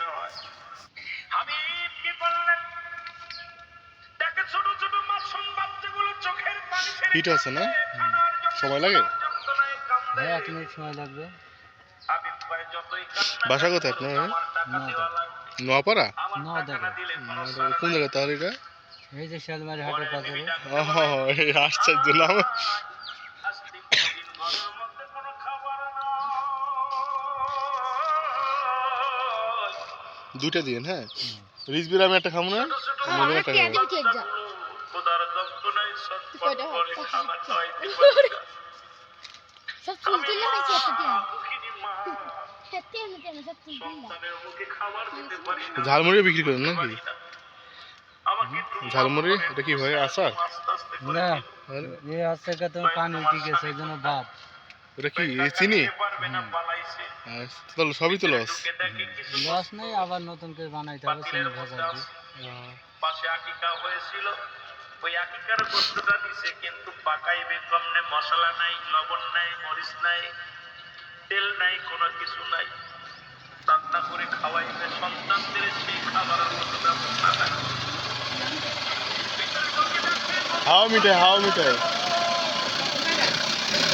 নয়। হাবিব কি বললেন? দেখে ছোট ছোট মাসুম বাচ্চাগুলো চোখের পানি ছেড়ে হিট আছে না? সময় লাগে? হ্যাঁ 1 মিনিট সময় লাগবে। হাবিব ভাই যতই কান্না বাসা কোথায় আপনার? আমার টাকা দেওয়া লাগবে। নোয়াপাড়া? আমার টাকা না দিলে কোনো কোন জায়গা তাহলে এটা? এই যে শালমারি হাটের পাশে। এই আশ্চর্য নাম। আজকে কোনদিন ঘরের মধ্যে কোনো খাবার নাই। দুইটা দিন, হ্যাঁ। রিজবির আমি একটা খাবো না, মনে একটা খাবো। খোদার যন্ত্রণায় ছটফট করে খানা খাওয়াইতে পারি না। আমি দুঃখিনী মা, সন্তানের মুখে খাবার দিতে পারি না। ঝালমুড়ি বিক্রি করেন নাকি? আমাকে একটু ঝালমুড়ি এটা কি ভাই আচার? আস্তে আস্তে করে না দিন। এই আছে কা তুমি পানি উঠে গেছে এই জন্য বাদ। এটা কি চিনি? দিতে পারবে না, পালাইছে। তাহলে সবই তো লস। ঢুকে দেখে কিছু লস নেই, আবার নতুন করে বানাইতে হবে চিনি পাতিলের ভেজা মধ্যে দিয়ে। আছে। পাশে আকিকা হয়েছিল, ওই আকিকার গোস্তটা দিছে, কিন্তু পাকাইবে কমনে, মশলা নাই, লবণ নাই, মরিচ নাই, তেল নাই, কোনো কিছু নাই। রান্না করে খাওয়াইবে সন্তানদের, সেই খাবারের মতো ব্যবস্থা নাই। হাওয়া মিঠাই, হাওয়া মিঠাই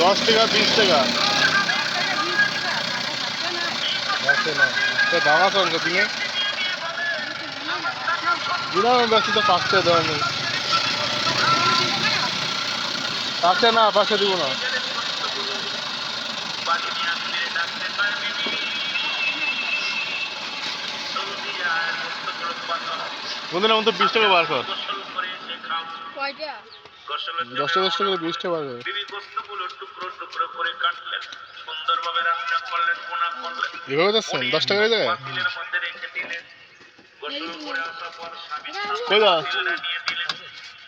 10 টাকা 20 টাকা। দাম আছে অনেক দিনে দিলাম ব্যস্ত তো 5 টাকা দেওয়া নেই। 5 টাকা না, 5 টাকা দিব না। বাড়ি নিয়ে আসলে ডাকতে পারবি নি। জলদি আয়, গোস্তগুলো পাকাও। বন্ধুরা আমাদের 20 টাকা বার কর। গোসল করে এসে খাও। কয়টা? গোসলের 10 টাকা 10 টাকা করে 20 টাকা বার কর। বিবি গোস্তগুলো টুকরো টুকরো করে কাটলেন, সুন্দরভাবে রান্না করলেন, বোনা করলেন। এভাবে যাচ্ছেন 10 টাকা জায়গায়? পাতিলের মধ্যে রেখে দিলেন। গোসল করে আসার পর স্বামী কই যাস? পাতিলটা নিয়ে দিলেন।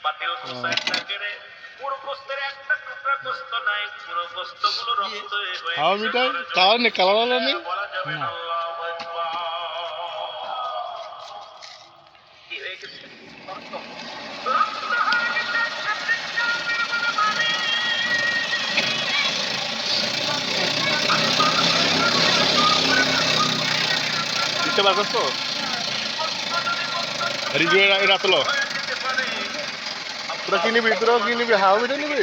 পাতিল সাইডটা কেড়ে, পুরো গোস্তের একটা টুকরা গোস্ত নাই, পুরো গোস্তগুলো রক্ত হয়ে হাওয়া মিঠাই কালার নেই, কালার আলা নেই। বলা যাবে না। আল্লাহু আকবার। কি হয়ে গেছে? রক্ত হয়ে গেছে। দিতে বার করছো? রিজুয়ের এটা তোলো। তোরা কি নিবি? তোরাও কি নিবি? হাওয়া মিঠাই নিবি?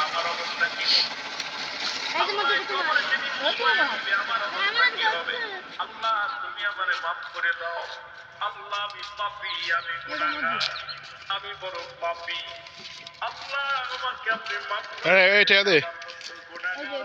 আমার অবস্থা কি? আল্লাহ তুমি আমারে মাফ করে দাও। আল্লাহ আমি পাপী, আমি গুনাহগার, আমি বড় পাপী। আল্লাহ আমাকে আপনি মাফ করে এই ঠিক আছে। গুনাহগার